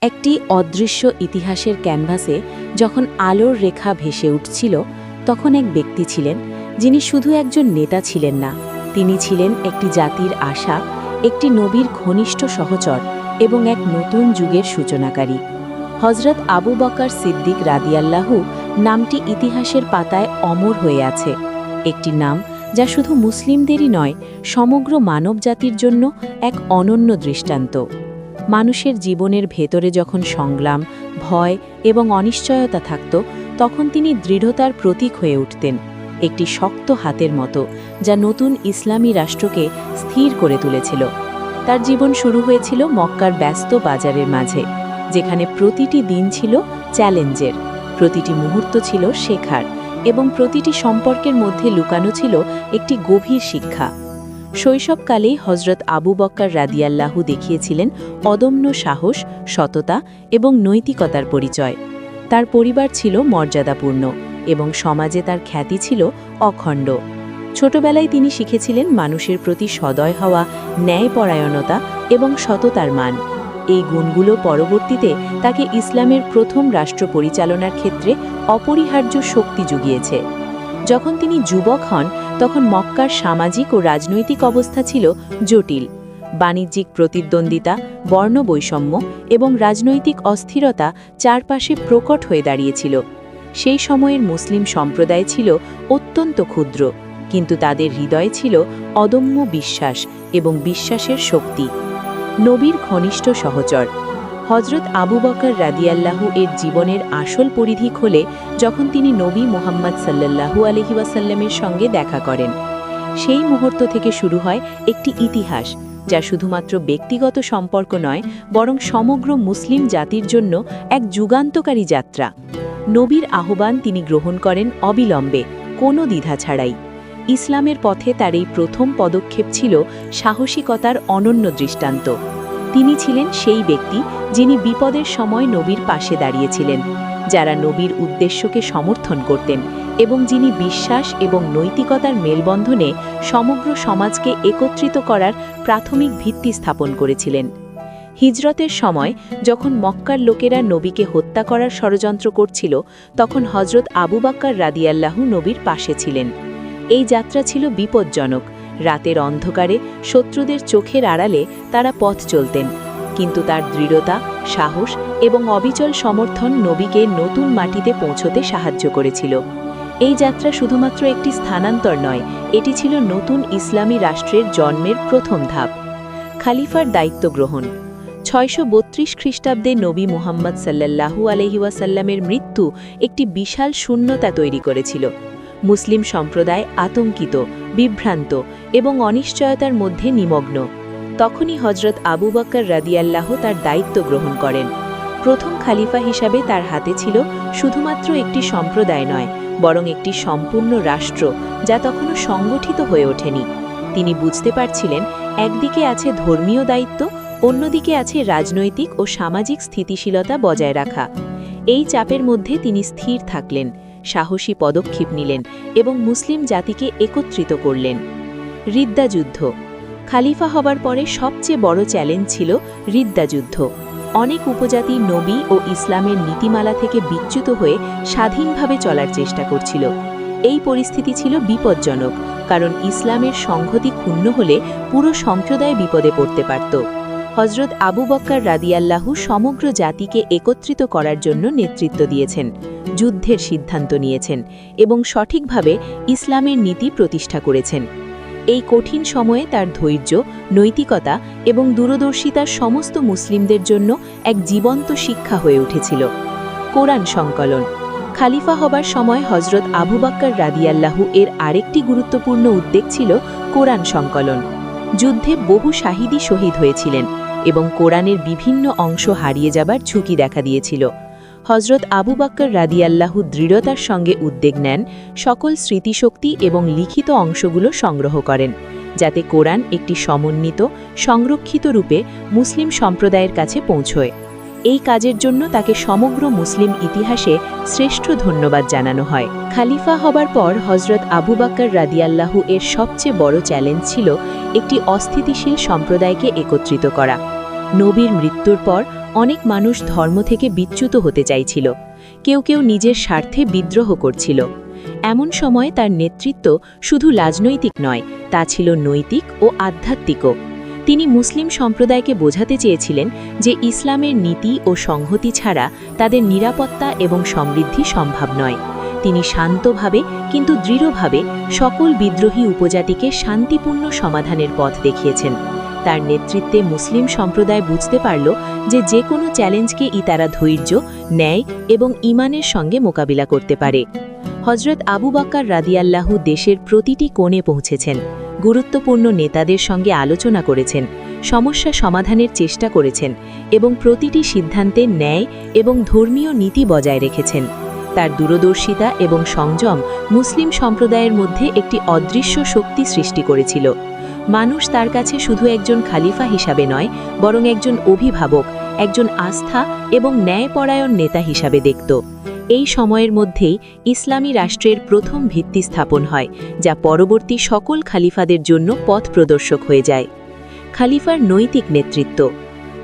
একটি অদৃশ্য ইতিহাসের ক্যানভাসে যখন আলোর রেখা ভেসে উঠছিল, তখন এক ব্যক্তি ছিলেন যিনি শুধু একজন নেতা ছিলেন না, তিনি ছিলেন একটি জাতির আশা, একটি নবীর ঘনিষ্ঠ সহচর এবং এক নতুন যুগের সূচনাকারী। হযরত আবু বকর সিদ্দিক রাদিয়াল্লাহু নামটি ইতিহাসের পাতায় অমর হয়ে আছে, একটি নাম যা শুধু মুসলিমদেরই নয়, সমগ্র মানবজাতির জন্য এক অনন্য দৃষ্টান্ত। মানুষের জীবনের ভেতরে যখন সংগ্রাম, ভয় এবং অনিশ্চয়তা থাকত, তখন তিনি দৃঢ়তার প্রতীক হয়ে উঠতেন, একটি শক্ত হাতের মতো যা নতুন ইসলামী রাষ্ট্রকে স্থির করে তুলেছিল। তার জীবন শুরু হয়েছিল মক্কার ব্যস্ত বাজারের মাঝে, যেখানে প্রতিটি দিন ছিল চ্যালেঞ্জের, প্রতিটি মুহূর্ত ছিল শেখার এবং প্রতিটি সম্পর্কের মধ্যে লুকানো ছিল একটি গভীর শিক্ষা। শৈশবকালেই হযরত আবু বকর রাদিয়াল্লাহু দেখিয়েছিলেন অদম্য সাহস, সততা এবং নৈতিকতার পরিচয়। তার পরিবার ছিল মর্যাদাপূর্ণ এবং সমাজে তার খ্যাতি ছিল অখণ্ড। ছোটবেলায় তিনি শিখেছিলেন মানুষের প্রতি সদয় হওয়া, ন্যায়পরায়ণতা এবং সততার মান। এই গুণগুলো পরবর্তীতে তাকে ইসলামের প্রথম রাষ্ট্র পরিচালনার ক্ষেত্রে অপরিহার্য শক্তি জুগিয়েছে। যখন তিনি যুবক হন, তখন মক্কার সামাজিক ও রাজনৈতিক অবস্থা ছিল জটিল। বাণিজ্যিক প্রতিদ্বন্দ্বিতা, বর্ণবৈষম্য এবং রাজনৈতিক অস্থিরতা চারপাশে প্রকট হয়ে দাঁড়িয়েছিল। সেই সময়ের মুসলিম সম্প্রদায় ছিল অত্যন্ত ক্ষুদ্র, কিন্তু তাদের হৃদয়ে ছিল অদম্য বিশ্বাস এবং বিশ্বাসের শক্তি। নবীর ঘনিষ্ঠ সহচর হযরত আবু বকর রাদিয়াল্লাহু এর জীবনের আসল পরিধি খোলে যখন তিনি নবী মুহাম্মদ সাল্লাল্লাহু আলাইহি ওয়াসাল্লামের সঙ্গে দেখা করেন। সেই মুহূর্ত থেকে শুরু হয় একটি ইতিহাস যা শুধুমাত্র ব্যক্তিগত সম্পর্ক নয়, বরং সমগ্র মুসলিম জাতির জন্য এক যুগান্তকারী যাত্রা। নবীর আহ্বান তিনি গ্রহণ করেন অবিলম্বে, কোনো দ্বিধা ছাড়াই। ইসলামের পথে তার এই প্রথম পদক্ষেপ ছিল সাহসিকতার অনন্য দৃষ্টান্ত। তিনি ছিলেন সেই ব্যক্তি যিনি বিপদের সময় নবীর পাশে দাঁড়িয়েছিলেন, যারা নবীর উদ্দেশ্যকে সমর্থন করতেন এবং যিনি বিশ্বাস এবং নৈতিকতার মেলবন্ধনে সমগ্র সমাজকে একত্রিত করার প্রাথমিক ভিত্তি স্থাপন করেছিলেন। হিজরতের সময় যখন মক্কার লোকেরা নবীকে হত্যা করার ষড়যন্ত্র করছিল, তখন হযরত আবু বকর রাদিয়াল্লাহু নবীর পাশে ছিলেন। এই যাত্রা ছিল বিপজ্জনক। রাতের অন্ধকারে শত্রুদের চোখের আড়ালে তারা পথ চলতেন, কিন্তু তার দৃঢ়তা, সাহস এবং অবিচল সমর্থন নবীকে নতুন মাটিতে পৌঁছতে সাহায্য করেছিল। এই যাত্রা শুধুমাত্র একটি স্থানান্তর নয়, এটি ছিল নতুন ইসলামী রাষ্ট্রের জন্মের প্রথম ধাপ। খালিফার দায়িত্ব গ্রহণ 632 খ্রিস্টাব্দে নবী মুহাম্মদ সাল্লাল্লাহু আলাইহি ওয়াসাল্লামের মৃত্যু একটি বিশাল শূন্যতা তৈরি করেছিল। মুসলিম সম্প্রদায় আতঙ্কিত, বিভ্রান্ত এবং অনিশ্চয়তার মধ্যে নিমগ্ন। তখনই হযরত আবু বকর রাদিয়াল্লাহু তার দায়িত্ব গ্রহণ করেন। প্রথম খালিফা হিসাবে তার হাতে ছিল শুধুমাত্র একটি সম্প্রদায় নয়, বরং একটি সম্পূর্ণ রাষ্ট্র যা তখনও সংগঠিত হয়ে ওঠেনি। তিনি বুঝতে পারছিলেন, একদিকে আছে ধর্মীয় দায়িত্ব, অন্যদিকে আছে রাজনৈতিক ও সামাজিক স্থিতিশীলতা বজায় রাখা। এই চাপের মধ্যে তিনি স্থির থাকলেন, সাহসী পদক্ষেপ নিলেন এবং মুসলিম জাতিকে একত্রিত করলেন। রিদ্দা যুদ্ধ খালিফা হবার পরে সবচেয়ে বড় চ্যালেঞ্জ ছিল রিদ্দা যুদ্ধ। অনেক উপজাতি নবী ও ইসলামের নীতিমালা থেকে বিচ্যুত হয়ে স্বাধীনভাবে চলার চেষ্টা করছিল। এই পরিস্থিতি ছিল বিপজ্জনক, কারণ ইসলামের সংহতি ক্ষুণ্ণ হলে পুরো সম্প্রদায় বিপদে পড়তে পারত। হযরত আবু বকর রাদিয়াল্লাহু সমগ্র জাতিকে একত্রিত করার জন্য নেতৃত্ব দিয়েছেন, যুদ্ধের সিদ্ধান্ত নিয়েছেন এবং সঠিকভাবে ইসলামের নীতি প্রতিষ্ঠা করেছেন। এই কঠিন সময়ে তার ধৈর্য, নৈতিকতা এবং দূরদর্শিতা সমস্ত মুসলিমদের জন্য এক জীবন্ত শিক্ষা হয়ে উঠেছিল। কোরআন সংকলন খালিফা হবার সময় হযরত আবু বকর রাদিয়াল্লাহু এর আরেকটি গুরুত্বপূর্ণ উদ্যোগ ছিল কোরআন সংকলন। যুদ্ধে বহু শাহিদি শহীদ হয়েছিলেন এবং কোরআনের বিভিন্ন অংশ হারিয়ে যাবার ঝুঁকি দেখা দিয়েছিল। হযরত আবু বকর রাদিয়াল্লাহু দৃঢ়তার সঙ্গে উদ্যোগ নেন, সকল স্মৃতিশক্তি এবং লিখিত অংশগুলো সংগ্রহ করেন, যাতে কোরআন একটি সমন্বিত, সংরক্ষিত রূপে মুসলিম সম্প্রদায়ের কাছে পৌঁছয়। এই কাজের জন্য তাকে সমগ্র মুসলিম ইতিহাসে শ্রেষ্ঠ ধন্যবাদ জানানো হয়। খালিফা হবার পর হযরত আবু বকর রাদিয়াল্লাহু এর সবচেয়ে বড় চ্যালেঞ্জ ছিল একটি অস্থিতিশীল সম্প্রদায়কে একত্রিত করা। নবীর মৃত্যুর পর অনেক মানুষ ধর্ম থেকে বিচ্যুত হতে চাইছিল, কেউ কেউ নিজের স্বার্থে বিদ্রোহ করছিল। এমন সময় তার নেতৃত্ব শুধু রাজনৈতিক নয়, তা ছিল নৈতিক ও আধ্যাত্মিকও। তিনি মুসলিম সম্প্রদায়কে বোঝাতে চেয়েছিলেন যে ইসলামের নীতি ও সংহতি ছাড়া তাদের নিরাপত্তা এবং সমৃদ্ধি সম্ভব নয়। তিনি শান্তভাবে কিন্তু দৃঢ়ভাবে সকল বিদ্রোহী উপজাতিকে শান্তিপূর্ণ সমাধানের পথ দেখিয়েছেন। তার নেতৃত্বে মুসলিম সম্প্রদায় বুঝতে পারল যে কোনো চ্যালেঞ্জকেই তারা ধৈর্য, ন্যায় এবং ঈমানের সঙ্গে মোকাবিলা করতে পারে। হযরত আবু বকর রাদিয়াল্লাহু দেশের প্রতিটি কোণে পৌঁছেছেন, গুরুত্বপূর্ণ নেতাদের সঙ্গে আলোচনা করেছেন, সমস্যা সমাধানের চেষ্টা করেছেন এবং প্রতিটি সিদ্ধান্তে ন্যায় এবং ধর্মীয় নীতি বজায় রেখেছেন। তার দূরদর্শিতা এবং সংযম মুসলিম সম্প্রদায়ের মধ্যে একটি অদৃশ্য শক্তি সৃষ্টি করেছিল। মানুষ তার কাছে শুধু একজন খালিফা হিসাবে নয়, বরং একজন অভিভাবক, একজন আস্থা এবং ন্যায়পরায়ণ নেতা হিসাবে দেখত। এই সময়ের মধ্যেই ইসলামী রাষ্ট্রের প্রথম ভিত্তি স্থাপন হয়, যা পরবর্তী সকল খালিফাদের জন্য পথ প্রদর্শক হয়ে যায়। খালিফার নৈতিক নেতৃত্ব।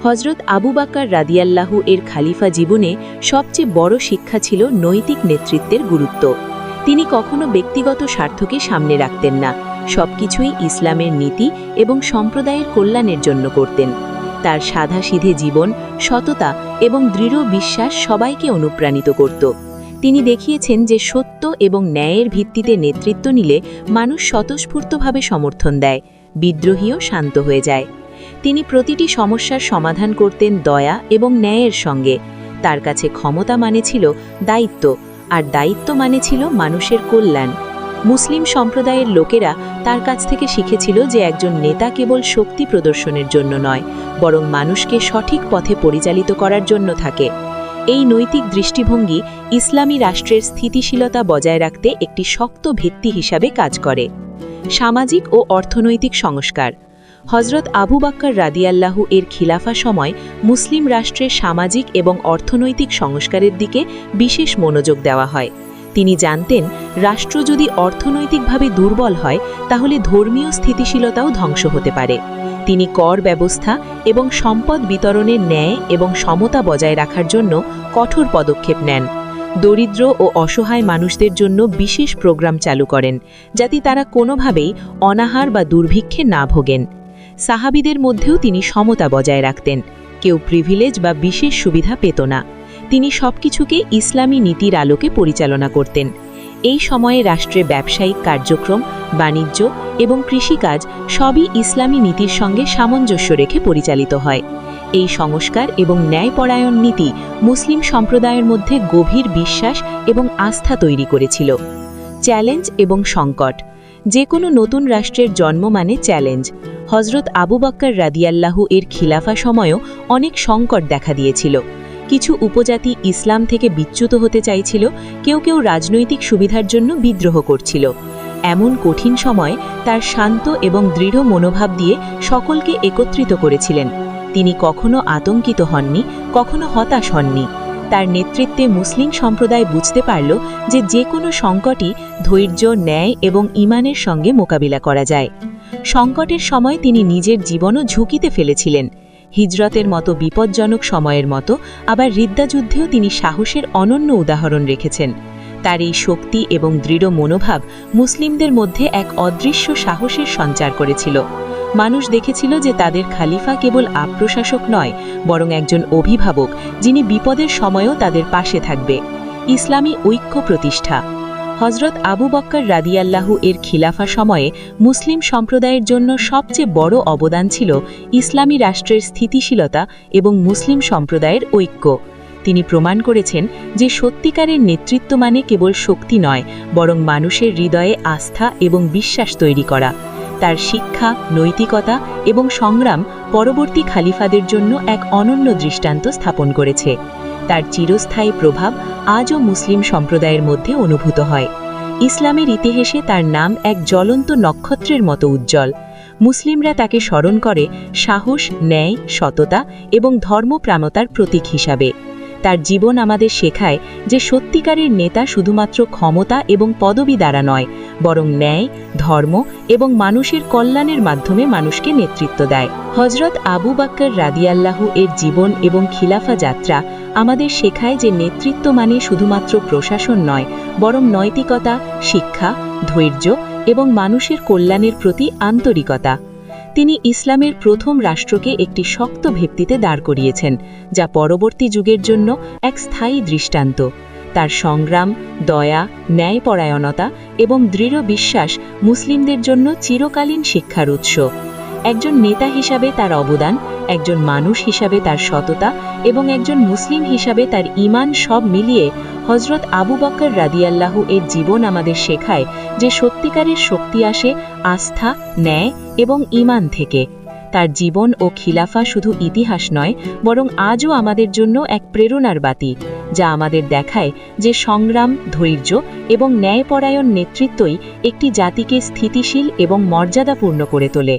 হযরত আবু বকর রাদিয়াল্লাহু এর খালিফা জীবনে সবচেয়ে বড় শিক্ষা ছিল নৈতিক নেতৃত্বের গুরুত্ব। তিনি কখনো ব্যক্তিগত স্বার্থকে সামনে রাখতেন না, সবকিছুই ইসলামের নীতি এবং সম্প্রদায়ের কল্যাণের জন্য করতেন। তার সাধাসিধে জীবন, সততা এবং দৃঢ় বিশ্বাস সবাইকে অনুপ্রাণিত করত। তিনি দেখিয়েছেন যে সত্য এবং ন্যায়ের ভিত্তিতে নেতৃত্ব নিলে মানুষ স্বতঃস্ফূর্তভাবে সমর্থন দেয়, বিদ্রোহীও শান্ত হয়ে যায়। তিনি প্রতিটি সমস্যার সমাধান করতেন দয়া এবং ন্যায়ের সঙ্গে। তার কাছে ক্ষমতা মানে ছিল দায়িত্ব, আর দায়িত্ব মানে ছিল মানুষের কল্যাণ। মুসলিম সম্প্রদায়ের লোকেরা তার কাছ থেকে শিখেছিল যে একজন নেতা কেবল শক্তি প্রদর্শনের জন্য নয়, বরং মানুষকে সঠিক পথে পরিচালিত করার জন্য থাকে। এই নৈতিক দৃষ্টিভঙ্গি ইসলামী রাষ্ট্রের স্থিতিশীলতা বজায় রাখতে একটি শক্ত ভিত্তি হিসাবে কাজ করে। সামাজিক ও অর্থনৈতিক সংস্কার। হযরত আবু বকর রাদিয়াল্লাহু এর খিলাফা সময় মুসলিম রাষ্ট্রের সামাজিক এবং অর্থনৈতিক সংস্কারের দিকে বিশেষ মনোযোগ দেওয়া হয়। তিনি জানতেন, রাষ্ট্র যদি অর্থনৈতিকভাবে দুর্বল হয় তাহলে ধর্মীয় স্থিতিশীলতাও ধ্বংস হতে পারে। তিনি কর ব্যবস্থা এবং সম্পদ বিতরণের ন্যায় এবং সমতা বজায় রাখার জন্য কঠোর পদক্ষেপ নেন। দরিদ্র ও অসহায় মানুষদের জন্য বিশেষ প্রোগ্রাম চালু করেন, যাতে তারা কোনোভাবেই অনাহার বা দুর্ভিক্ষে না ভোগেন। সাহাবীদের মধ্যেও তিনি সমতা বজায় রাখতেন, কেউ প্রিভিলেজ বা বিশেষ সুবিধা পেত না। তিনি সবকিছুকে ইসলামী নীতির আলোকে পরিচালনা করতেন। এই সময়ে রাষ্ট্রে ব্যবসায়িক কার্যক্রম, বাণিজ্য এবং কৃষিকাজ সবই ইসলামী নীতির সঙ্গে সামঞ্জস্য রেখে পরিচালিত হয়। এই সংস্কার এবং ন্যায়পরায়ণ নীতি মুসলিম সম্প্রদায়ের মধ্যে গভীর বিশ্বাস এবং আস্থা তৈরি করেছিল। চ্যালেঞ্জ এবং সংকট। যে কোনো নতুন রাষ্ট্রের জন্ম মানে চ্যালেঞ্জ। হযরত আবু বকর রাদিয়াল্লাহু এর খিলাফা সময়ও অনেক সংকট দেখা দিয়েছিল। কিছু উপজাতি ইসলাম থেকে বিচ্যুত হতে চাইছিল, কেউ কেউ রাজনৈতিক সুবিধার জন্য বিদ্রোহ করছিল। এমন কঠিন সময় তার শান্ত এবং দৃঢ় মনোভাব দিয়ে সকলকে একত্রিত করেছিলেন। তিনি কখনো আতঙ্কিত হননি, কখনো হতাশ হননি। তার নেতৃত্বে মুসলিম সম্প্রদায় বুঝতে পারল যে কোনো সংকটই ধৈর্য, ন্যায় এবং ঈমানের সঙ্গে মোকাবিলা করা যায়। সংকটের সময় তিনি নিজের জীবনও ঝুঁকিতে ফেলেছিলেন। হিজরতের মতো বিপজ্জনক সময়ের মতো আবার রিদ্দাযুদ্ধেও তিনি সাহসের অনন্য উদাহরণ রেখেছেন। তার এই শক্তি এবং দৃঢ় মনোভাব মুসলিমদের মধ্যে এক অদৃশ্য সাহসের সঞ্চার করেছিল। মানুষ দেখেছিল যে তাদের খালিফা কেবল আপ্রশাসক নয়, বরং একজন অভিভাবক, যিনি বিপদের সময়ও তাদের পাশে থাকবে। ইসলামী ঐক্য প্রতিষ্ঠা। হযরত আবু বকর রাদিয়াল্লাহু এর খিলাফা সময়ে মুসলিম সম্প্রদায়ের জন্য সবচেয়ে বড় অবদান ছিল ইসলামী রাষ্ট্রের স্থিতিশীলতা এবং মুসলিম সম্প্রদায়ের ঐক্য। তিনি প্রমাণ করেছেন যে সত্যিকারের নেতৃত্ব মানে কেবল শক্তি নয়, বরং মানুষের হৃদয়ে আস্থা এবং বিশ্বাস তৈরি করা। তার শিক্ষা, নৈতিকতা এবং সংগ্রাম পরবর্তী খালিফাদের জন্য এক অনন্য দৃষ্টান্ত স্থাপন করেছে। তার চিরস্থায়ী প্রভাব আজও মুসলিম সম্প্রদায়ের মধ্যে অনুভূত হয়। ইসলামের ইতিহাসে তার নাম এক জ্বলন্ত নক্ষত্রের মতো উজ্জ্বল। মুসলিমরা তাকে স্মরণ করে সাহস, ন্যায়, সততা এবং ধর্মপ্রাণতার প্রতীক হিসাবে। তার জীবন আমাদের শেখায় যে সত্যিকারের নেতা শুধুমাত্র ক্ষমতা এবং পদবি দ্বারা নয়, বরং ন্যায়, ধর্ম এবং মানুষের কল্যাণের মাধ্যমে মানুষকে নেতৃত্ব দেয়। হযরত আবু বকর রাদিয়াল্লাহু এর জীবন এবং খিলাফা যাত্রা আমাদের শেখায় যে নেতৃত্ব মানে শুধুমাত্র প্রশাসন নয়, বরং নৈতিকতা, শিক্ষা, ধৈর্য এবং মানুষের কল্যাণের প্রতি আন্তরিকতা। তিনি ইসলামের প্রথম রাষ্ট্রকে একটি শক্ত ভিত্তিতে দাঁড় করিয়েছেন, যা পরবর্তী যুগের জন্য এক স্থায়ী দৃষ্টান্ত। তার সংগ্রাম, দয়া, ন্যায়পরায়ণতা এবং দৃঢ় বিশ্বাস মুসলিমদের জন্য চিরকালীন শিক্ষার উৎস। একজন নেতা হিসাবে তার অবদান, একজন মানুষ হিসাবে তার সততা এবং একজন মুসলিম হিসাবে তার ঈমান সব মিলিয়ে হযরত আবু বকর রাদিয়াল্লাহু এর জীবন আমাদের শেখায় যে সত্যিকারের শক্তি আসে আস্থা, ন্যায় এবং ঈমান থেকে। তার জীবন ও খিলাফা শুধু ইতিহাস নয়, বরং আজও আমাদের জন্য এক প্রেরণার বাতি, যা আমাদের দেখায় যে সংগ্রাম, ধৈর্য এবং ন্যায়পরায়ণ নেতৃত্বই একটি জাতিকে স্থিতিশীল এবং মর্যাদাপূর্ণ করে তোলে।